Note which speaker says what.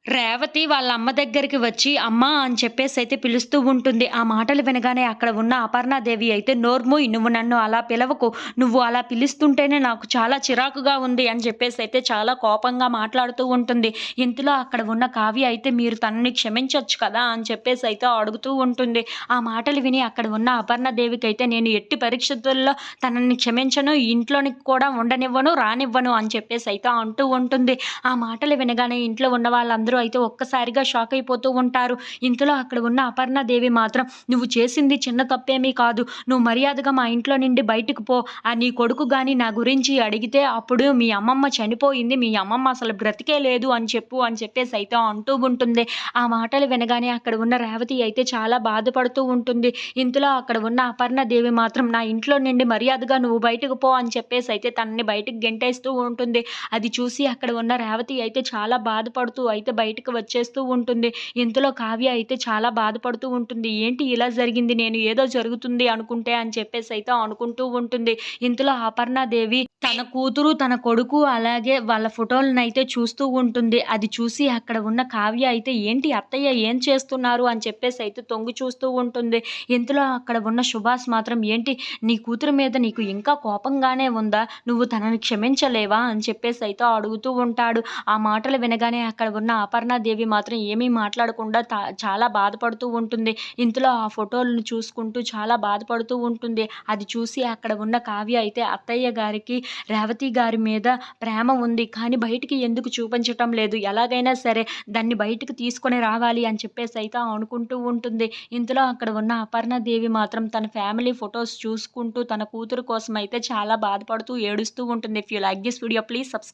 Speaker 1: రేవతి వాళ్ళ అమ్మ దగ్గరికి వచ్చి అమ్మా అని చెప్పేసైతే పిలుస్తూ ఉంటుంది. ఆ మాటలు వినగానే అక్కడ ఉన్న అపర్ణాదేవి అయితే నోర్మూయ్, నువ్వు నన్ను అలా పిలవకు. నువ్వు అలా పిలుస్తుంటేనే నాకు చాలా చిరాకుగా ఉంది అని చెప్పేసైతే చాలా కోపంగా మాట్లాడుతూ ఉంటుంది. ఇంతలో అక్కడ ఉన్న కావ్య అయితే మీరు తనని క్షమించొచ్చు కదా అని చెప్పేసైతే అడుగుతూ ఉంటుంది. ఆ మాటలు విని అక్కడ ఉన్న అపర్ణాదేవికైతే నేను ఎట్టి పరిస్థితుల్లో తనని క్షమించను, ఇంట్లోనికి కూడా ఉండనివ్వను, రానివ్వను అని చెప్పేసైతే అంటూ ఉంటుంది. ఆ మాటలు వినగానే ఇంట్లో ఉన్న వాళ్ళందరూ అయితే ఒక్కసారిగా షాక్ అయిపోతూ ఉంటారు. ఇంతలో అక్కడ ఉన్న అపర్ణాదేవి మాత్రం "నువ్వు చేసింది చిన్న తప్పేమీ కాదు. నువ్వు మర్యాదగా మా ఇంట్లో నుండి బయటకు పో. నీ కొడుకు గాని నా గురించి అడిగితే అప్పుడు మీ అమ్మమ్మ చనిపోయింది. మీ అమ్మమ్మ అసలు బ్రతికే లేదు అని చెప్పు" అని చెప్పేసి అయితే అంటూ ఉంటుంది. ఆ మాటలు వినగానే అక్కడ ఉన్న రేవతి అయితే చాలా బాధపడుతూ ఉంటుంది. ఇంతలో అక్కడ ఉన్న అపర్ణాదేవి మాత్రం "నా ఇంట్లో నుండి మర్యాదగా నువ్వు బయటకు పో" అని చెప్పేసి అయితే తనని బయటకు గెంటేస్తూ ఉంటుంది. అది చూసి అక్కడ ఉన్న రేవతి అయితే చాలా బాధపడుతూ అయితే బయటకు వచ్చేస్తూ ఉంటుంది. ఇంతలో కావ్య అయితే చాలా బాధపడుతూ ఉంటుంది. ఏంటి ఇలా జరిగింది? నేను ఏదో జరుగుతుంది అనుకుంటే అని చెప్పేసి అయితే అనుకుంటూ ఉంటుంది. ఇంతలో అపర్ణాదేవి తన కూతురు, తన కొడుకు అలాగే వాళ్ళ ఫోటోలనైతే చూస్తూ ఉంటుంది. అది చూసి అక్కడ ఉన్న కావ్య అయితే ఏంటి అత్తయ్య ఏం చేస్తున్నారు అని చెప్పేసి అయితే తొంగి చూస్తూ ఉంటుంది. ఇంతలో అక్కడ ఉన్న సుభాష్ మాత్రం ఏంటి నీ కూతురు మీద నీకు ఇంకా కోపంగానే ఉందా? నువ్వు తనని క్షమించలేవా? అని చెప్పేసి అయితే అడుగుతూ ఉంటాడు. ఆ మాటలు వినగానే అక్కడ ఉన్న అపర్ణాదేవి మాత్రం ఏమీ మాట్లాడకుండా చాలా బాధపడుతూ ఉంటుంది. ఇంతలో ఆ ఫోటోలను చూసుకుంటూ చాలా బాధపడుతూ ఉంటుంది. అది చూసి అక్కడ ఉన్న కావ్య అయితే అత్తయ్య గారికి రేవతి గారి మీద ప్రేమ ఉంది. కానీ బయటికి ఎందుకు చూపించటం లేదు? ఎలాగైనా సరే దాన్ని బయటికి తీసుకొని రావాలి అని చెప్పేసి అయితే అనుకుంటూ ఉంటుంది. ఇంతలో అక్కడ ఉన్న అపర్ణాదేవి మాత్రం తన ఫ్యామిలీ ఫోటోస్ చూసుకుంటూ తన కూతురు కోసం అయితే చాలా బాధపడుతూ ఏడుస్తూ ఉంటుంది. If you like this video please subscribe.